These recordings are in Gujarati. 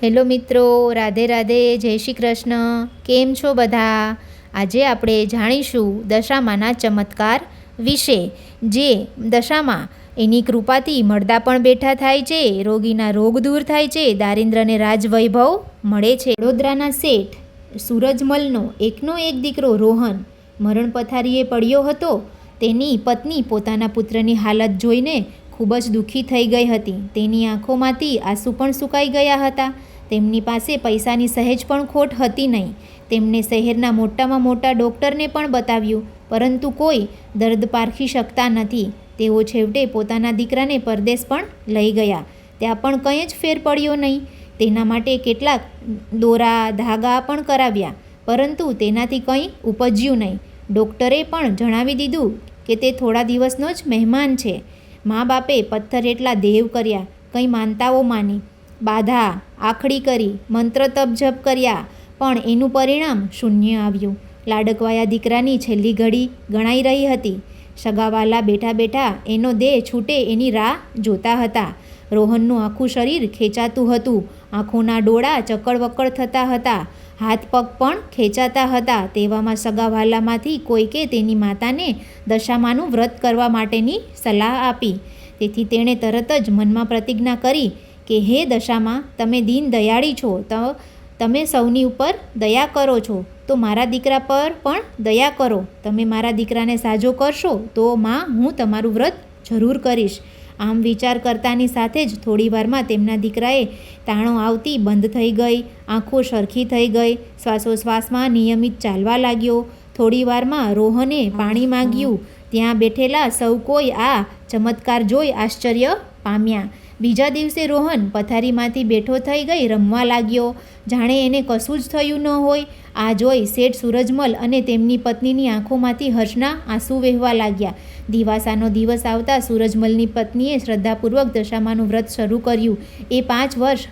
હેલો મિત્રો, રાધે રાધે, જય શ્રી કૃષ્ણ. કેમ છો બધા? આજે આપણે જાણીશું દશામાના ચમત્કાર વિશે. જે દશામાં એની કૃપાથી મળદા પણ બેઠા થાય છે, રોગીના રોગ દૂર થાય છે, દારિદ્રને રાજવૈભવ મળે છે. વડોદરાના શેઠ સૂરજમલનો એકનો એક દીકરો રોહન મરણ પથારીએ પડ્યો હતો. તેની પત્ની પોતાના પુત્રની હાલત જોઈને ખૂબ જ દુઃખી થઈ ગઈ હતી. તેની આંખોમાંથી આંસુ પણ સુકાઈ ગયા હતા. તેમની પાસે પૈસાની સહેજ પણ ખોટ હતી નહીં. તેમણે શહેરના મોટામાં મોટા ડૉક્ટરને પણ બતાવ્યું, પરંતુ કોઈ દર્દ પારખી શકતા નથી. તેઓ છેવટે પોતાના દીકરાને પરદેશ પણ લઈ ગયા. ત્યાં પણ કંઈ જ ફેર પડ્યો નહીં. તેના માટે કેટલાક દોરા ધાગા પણ કરાવ્યા, પરંતુ તેનાથી કંઈ ઉપજ્યું નહીં. ડૉક્ટરે પણ જણાવી દીધું કે તે થોડા દિવસનો જ મહેમાન છે. મા બાપે પથ્થર એટલા દેવ કર્યા, કંઈ માનતાઓ માની, બાધા આખડી કરી, મંત્ર તપ જપ કર્યા, પણ એનું પરિણામ શૂન્ય આવ્યું. લાડકવાયા દીકરાની છેલ્લી ઘડી ગણાઈ રહી હતી. સગાવાલા બેઠા બેઠા એનો દેહ છૂટે એની રાહ જોતા હતા. રોહનનું આખું શરીર ખેંચાતું હતું. આંખોના ડોળા ચકડવકડ થતા હતા. હાથ પગ પણ ખેંચાતા હતા. તેવામાં સગાવાલામાંથી કોઈકે તેની માતાને દશામાનું વ્રત કરવા માટેની સલાહ આપી. તેથી તેણે તરત જ મનમાં પ્રતિજ્ઞા કરી કે હે દશામાં, તમે દીન દયાળી છો, તો તમે સૌની ઉપર દયા કરો છો, તો મારા દીકરા પર પણ દયા કરો. તમે મારા દીકરાને સાજો કરશો તો માં, હું તમારું વ્રત જરૂર કરીશ. આમ વિચાર કરતાની સાથે જ થોડી વારમાં તેમના દીકરાએ તાણો આવતી બંધ થઈ ગઈ. આંખો સરખી થઈ ગઈ. શ્વાસોશ્વાસમાં નિયમિત ચાલવા લાગ્યો. થોડી વારમાં રોહને પાણી માંગ્યું. ત્યાં બેઠેલા સૌ કોઈ આ ચમત્કાર જોઈ આશ્ચર્ય પામ્યા. બીજા દિવસે રોહન પથારીમાંથી બેઠો થઈ ગઈ રમવા લાગ્યો, જાણે એને કશું જ થયું ન હોય. આ જોઈ શેઠ સૂરજમલ અને તેમની પત્નીની આંખોમાંથી હર્ષના આંસુ વહેવા લાગ્યા. દિવાસાનો દિવસ આવતા સૂરજમલની પત્નીએ શ્રદ્ધાપૂર્વક દશામાનું વ્રત શરૂ કર્યું. એ 5 વર્ષ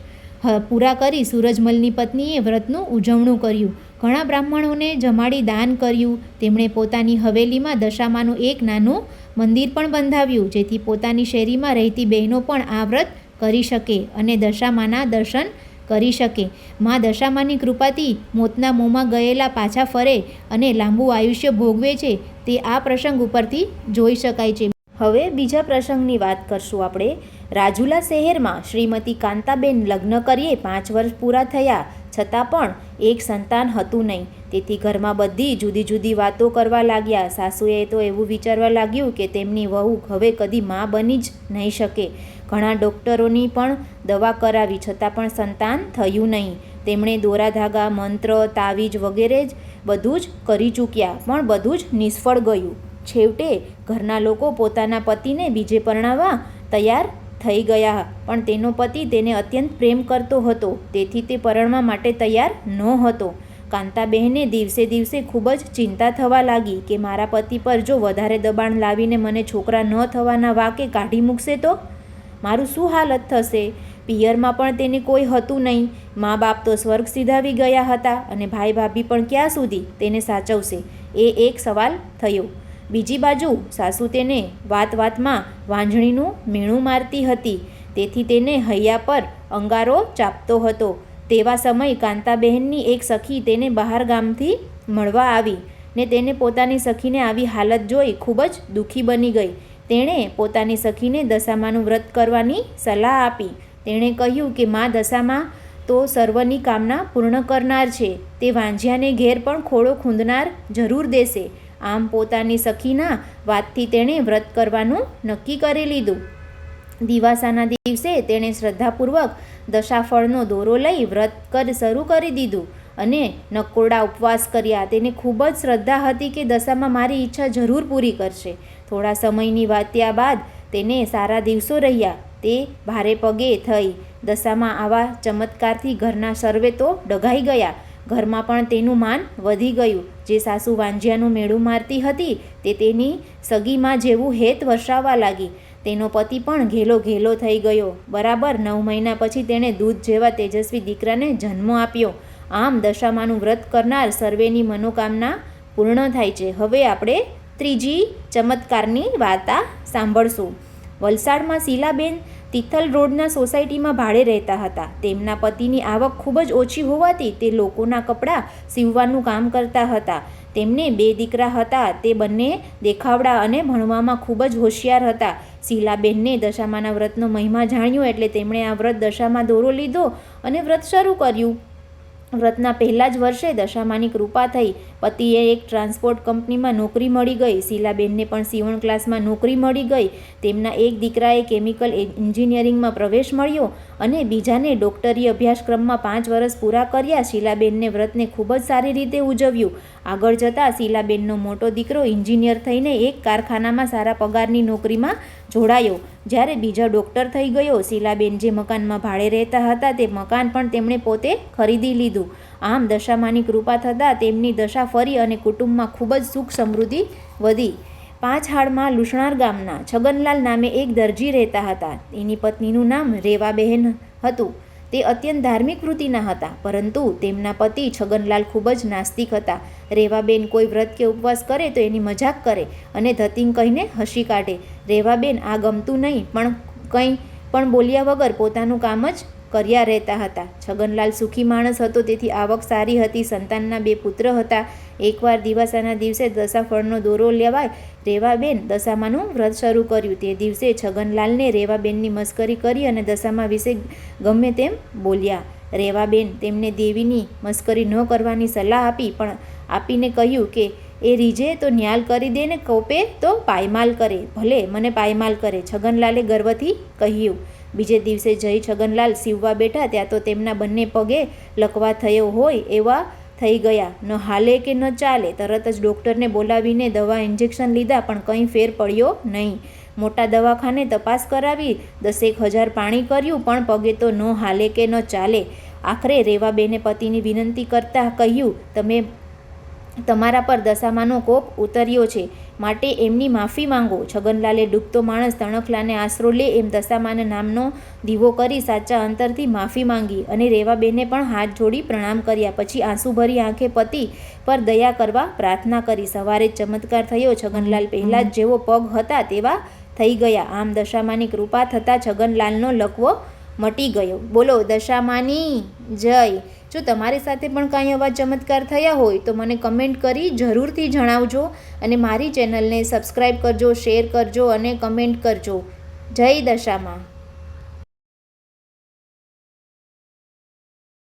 પૂરા કરી સૂરજમલની પત્નીએ વ્રતનું ઉજવણું કર્યું. ઘણા બ્રાહ્મણોને જમાડી દાન કર્યું. તેમણે પોતાની હવેલીમાં દશામાનું એક નાનું મંદિર પણ બંધાવ્યું, જેથી પોતાની શેરીમાં રહેતી બહેનો પણ આ વ્રત કરી શકે અને દશામાના દર્શન કરી શકે. મા દશામાની કૃપાથી મોતના મોંમાં ગયેલા પાછા ફરે અને લાંબુ આયુષ્ય ભોગવે છે, તે આ પ્રસંગ ઉપરથી જોઈ શકાય છે. હવે બીજા પ્રસંગની વાત કરશું આપણે. રાજુલા શહેરમાં શ્રીમતી કાંતાબેન લગ્ન કરીએ 5 વર્ષ પૂરા થયા છતાં પણ એક સંતાન હતું નહીં. તેથી ઘરમાં બધી જુદી જુદી વાતો કરવા લાગ્યા. સાસુએ તો એવું વિચારવા લાગ્યું કે તેમની વહુ હવે કદી મા બની જ નહીં શકે. ઘણા ડૉક્ટરોની પણ દવા કરાવી છતાં પણ સંતાન થયું નહીં. તેમણે દોરા ધાગા, મંત્ર, તાવીજ વગેરે જ બધું જ કરી ચૂક્યા, પણ બધું જ નિષ્ફળ ગયું. છેવટે ઘરના લોકો પોતાના પતિને બીજે પરણાવવા તૈયાર થઈ ગયા, પણ તેનો પતિ તેને અત્યંત પ્રેમ કરતો હતો, તેથી તે પરણવા માટે તૈયાર નહોતો. કાંતાબહેને દિવસે દિવસે ખૂબ જ ચિંતા થવા લાગી કે મારા પતિ પર જો વધારે દબાણ લાવીને મને છોકરા ન થવાના વાકે કાઢી મૂકશે તો મારું શું હાલત થશે? પિયરમાં પણ તેને કોઈ હતું નહીં. મા બાપ તો સ્વર્ગ સિધાવી ગયા હતા અને ભાઈ ભાભી પણ ક્યાં સુધી તેને સાચવશે? એ એક સવાલ થયો. બીજી બાજુ સાસુ તેને વાત વાતમાં વાંઝણીનું મેણું મારતી હતી, તેથી તેને હૈયા પર અંગારો ચાપતો હતો. તેવા સમય કાંતાબહેનની એક સખી તેને બહાર ગામથી મળવા આવી ને તેને પોતાની સખીને આવી હાલત જોઈ ખૂબ જ દુઃખી બની ગઈ. તેણે પોતાની સખીને દશામાનું વ્રત કરવાની સલાહ આપી. તેણે કહ્યું કે મા દશામાં તો સર્વની કામના પૂર્ણ કરનાર છે, તે વાંઝિયાને ઘેર પણ ખોળો ખૂંદનાર જરૂર દેશે. આમ પોતાની સખીના વાતથી તેણે વ્રત કરવાનું નક્કી કરી લીધું. દિવાસાના દિવસે તેણે શ્રદ્ધાપૂર્વક દશાફળનો દોરો લઈ વ્રત શરૂ કરી દીધું અને નકોરડા ઉપવાસ કર્યા. તેને ખૂબ જ શ્રદ્ધા હતી કે દશામાં મારી ઈચ્છા જરૂર પૂરી કરશે. થોડા સમયની વાત્યા બાદ તેને સારા દિવસો રહ્યા. તે ભારે પગે થઈ. દશામાં આવા ચમત્કારથી ઘરના સર્વે તો ડઘાઈ ગયા. ઘરમાં પણ તેનું માન વધી ગયું. જે સાસુ વાંઝિયાનું મેળું મારતી હતી તે તેની સગીમાં જેવું હેત વર્ષાવવા લાગી. તેનો પતિ પણ ઘેલો ઘેલો થઈ ગયો. બરાબર 9 મહિના પછી તેણે દૂધ જેવા તેજસ્વી દીકરાને જન્મ આપ્યો. આમ દશામાનું વ્રત કરનાર સર્વેની મનોકામના પૂર્ણ થાય છે. હવે આપણે ત્રીજી ચમત્કારની વાર્તા સાંભળશું. વલસાડમાં શીલાબેન તિથલ રોડના સોસાયટીમાં ભાડે રહેતા હતા. તેમના પતિની આવક ખૂબ જ ઓછી હોવાથી તે લોકોના કપડાં સીવવાનું કામ કરતા હતા. તેમને 2 દીકરા હતા. તે બંને દેખાવડા અને ભણવામાં ખૂબ જ હોશિયાર હતા. શીલાબેનને દશામાના વ્રતનો મહિમા જાણ્યો એટલે તેમણે આ વ્રત દશામાં દોરો લીધો અને વ્રત શરૂ કર્યું. વ્રતના પહેલા જ વર્ષે દશામાની કૃપા થઈ. પતિએ એક ટ્રાન્સપોર્ટ કંપનીમાં નોકરી મળી ગઈ. શીલાબેનને પણ સીવણ ક્લાસમાં નોકરી મળી ગઈ. તેમના એક દીકરાએ કેમિકલ એન્જિનિયરિંગમાં પ્રવેશ મળ્યો અને બીજાને ડોક્ટરી અભ્યાસક્રમમાં 5 વર્ષ પૂરા કર્યા. શીલાબેનને વ્રતને ખૂબ જ સારી રીતે ઉજવ્યું. આગળ જતાં શીલાબેનનો મોટો દીકરો એન્જિનિયર થઈને એક કારખાનામાં સારા પગારની નોકરીમાં જોડાયો, જ્યારે બીજો ડૉક્ટર થઈ ગયો. શીલાબેન જે મકાનમાં ભાડે રહેતા હતા તે મકાન પણ તેમણે પોતે ખરીદી લીધું. આમ દશામાની કૃપા થતાં તેમની દશા ફરી અને કુટુંબમાં ખૂબ જ સુખ સમૃદ્ધિ વધી. 5 હાડમાં લુસણાર ગામના છગનલાલ નામે એક દરજી રહેતા હતા. એની પત્નીનું નામ રેવાબહેન હતું. તે અત્યંત ધાર્મિક વૃત્તિના હતા, પરંતુ તેમના પતિ છગનલાલ ખૂબ જ નાસ્તિક હતા. રેવાબેન કોઈ વ્રત કે ઉપવાસ કરે તો એની મજાક કરે અને ધતિંગ કહીને હસી કાઢે. રેવાબેન આ ગમતું નહીં, પણ કંઈ પણ બોલ્યા વગર પોતાનું કામ જ કર્યા રહેતા હતા. છગનલાલ સુખી માણસ હતો, તેથી આવક સારી હતી. સંતાનના 2 પુત્ર હતા. એકવાર દિવાસાના દિવસે દશાફળનો દોરો લેવાય રેવાબેન દશામાનું વ્રત શરૂ કર્યું. તે દિવસે છગનલાલને રેવાબેનની મસ્કરી કરી અને દશામા વિશે ગમે તેમ બોલ્યા. રેવાબેન તેમને દેવીની મસ્કરી ન કરવાની સલાહ આપી, પણ આપીને કહ્યું કે એ રીઝે તો ન્યાલ કરી દે ને કોપે તો પાયમાલ કરે. ભલે મને પાયમાલ કરે, છગનલાલે ગર્વથી કહ્યું. બીજે દિવસે જઈ છગનલાલ સીવવા બેઠા ત્યાં તો તેમના બંને પગે લકવા થયો હોય એવા થઈ ગયા. ન હાલે કે ન ચાલે. તરત જ ડૉક્ટરને બોલાવીને દવા ઇન્જેક્શન લીધા, પણ કંઈ ફેર પડ્યો નહીં. મોટા દવાખાને તપાસ કરાવી, 10,000 પાણી કર્યું, પણ પગે તો ન હાલે કે ન ચાલે. આખરે રેવાબેને પતિની વિનંતી કરતાં કહ્યું, તમે તમારા પર દશામાનો કોપ ઉતર્યો છે, માટે એમની માફી માંગો. છગનલાલે ડૂબતો માણસ તણખલાને આશરો લે એમ દશામાના નામનો દીવો કરી સાચા અંતરથી માફી માંગી અને રેવાબેને પણ હાથ જોડી પ્રણામ કર્યા. પછી આંસુભરી આંખે પતિ પર દયા કરવા પ્રાર્થના કરી. સવારે જ ચમત્કાર થયો. છગનલાલ પહેલાં જ જેવો પગ હતા તેવા થઈ ગયા. આમ દશામાની કૃપા થતાં છગનલાલનો લકવો મટી ગયો. બોલો દશામાની જય. જો તમારી સાથે પણ કાંઈ આવા ચમત્કાર થયા હોય તો મને કમેન્ટ કરી જરૂરથી જણાવજો અને મારી ચેનલને સબસ્ક્રાઈબ કરજો, શેર કરજો અને કમેન્ટ કરજો. જય દશામા.